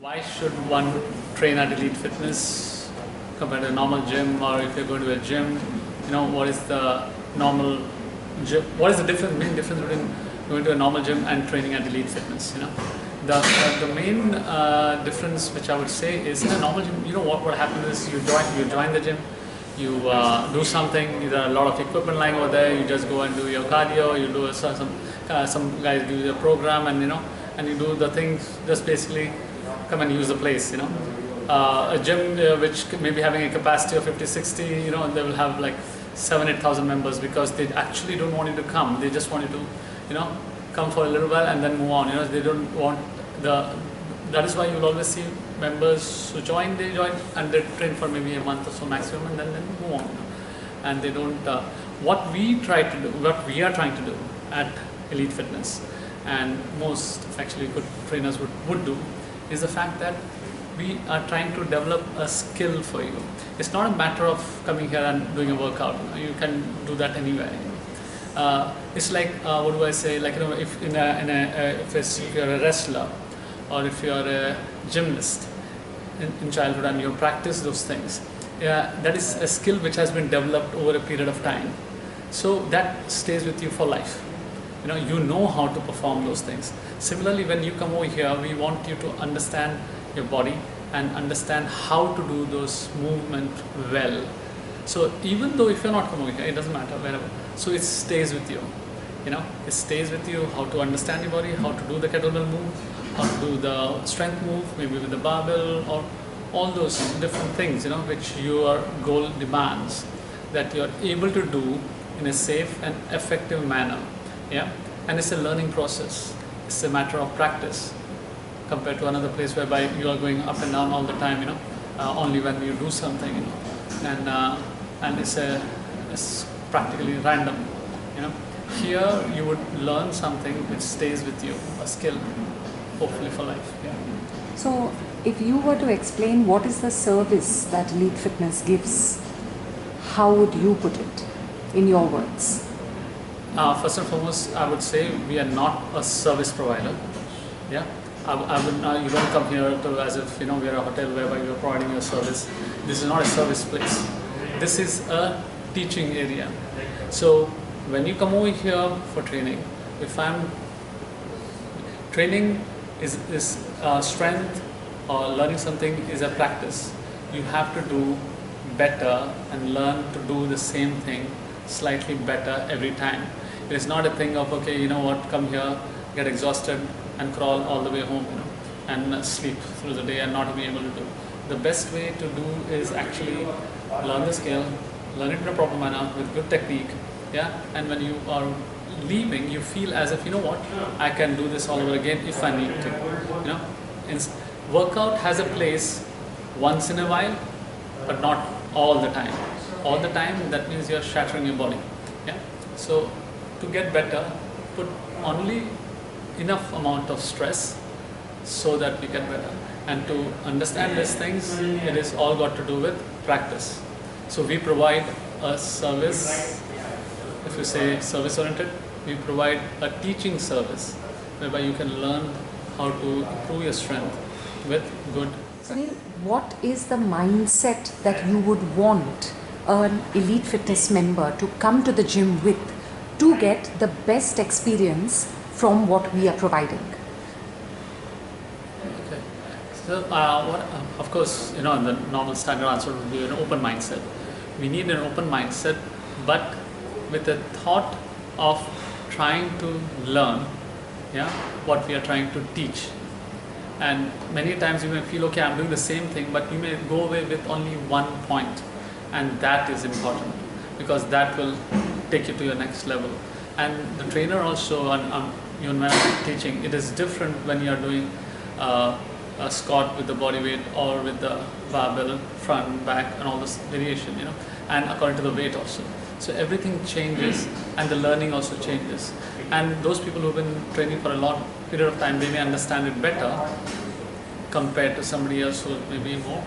Why should one train at Elite Fitness compared to a normal gym, or if you're going to a gym, what is the normal gym, what is the main difference between going to a normal gym and training at Elite Fitness, The main difference which I would say is in a normal gym, what happens is you join the gym, you do something, there are a lot of equipment lying over there, you just go and do your cardio, you do some guys do your program and you do the things, just basically come and use the place, A gym which may be having a capacity of 50, 60, they will have like 7,000-8,000 members because they actually don't want you to come. They just want you to, come for a little while and then move on. They don't want that is why you'll always see members who they join and they train for maybe a month or so maximum and then move on. And they don't, what we are trying to do at Elite Fitness, and most actually good trainers would do, is the fact that we are trying to develop a skill for you. It's not a matter of coming here and doing a workout. You can do that anywhere. It's like what do I say? Like if you're a wrestler or if you're a gymnast in childhood and you practice those things, that is a skill which has been developed over a period of time. So that stays with you for life. You know how to perform those things. Similarly, when you come over here, we want you to understand your body and understand how to do those movements well. So even though if you're not coming over here, it doesn't matter, wherever. So it stays with you. It stays with you how to understand your body, how to do the kettlebell move, how to do the strength move, maybe with the barbell, or all those different things, which your goal demands, that you're able to do in a safe and effective manner. And it's a learning process. It's a matter of practice compared to another place whereby you are going up and down all the time, only when you do something, and it's practically random, Here you would learn something which stays with you, a skill, hopefully for life. So if you were to explain what is the service that Elite Fitness gives, how would you put it in your words? First and foremost, I would say we are not a service provider. You don't come here as if we are a hotel whereby you are providing your service. This is not a service place. This is a teaching area. So when you come over here for training, training is strength or learning something is a practice. You have to do better and learn to do the same thing slightly better every time. It is not a thing of, okay, come here, get exhausted and crawl all the way home, and sleep through the day and not be able to do. The best way to do is actually learn the skill, learn it in a proper manner with good technique, and when you are leaving, you feel as if, I can do this all over again if I need to, Workout has a place once in a while, but not all the time. All the time, that means you're shattering your body. So to get better, put only enough amount of stress so that we get better. And to understand these things, it is all got to do with practice. So we provide a service. If you say service oriented, we provide a teaching service whereby you can learn how to improve your strength with good. Sunil, what is the mindset that you would want an Elite Fitness member to come to the gym with to get the best experience from what we are providing? Okay. So, of course, the normal standard answer would be an open mindset. We need an open mindset, but with the thought of trying to learn, what we are trying to teach. And many times you may feel, okay, I'm doing the same thing, but you may go away with only one point. And that is important because that will take you to your next level. And the trainer also, when I'm teaching, it is different when you are doing a squat with the body weight or with the barbell, front, back, and all this variation, and according to the weight also. So everything changes and the learning also changes. And those people who've been training for a long period of time, they may understand it better compared to somebody else who may be more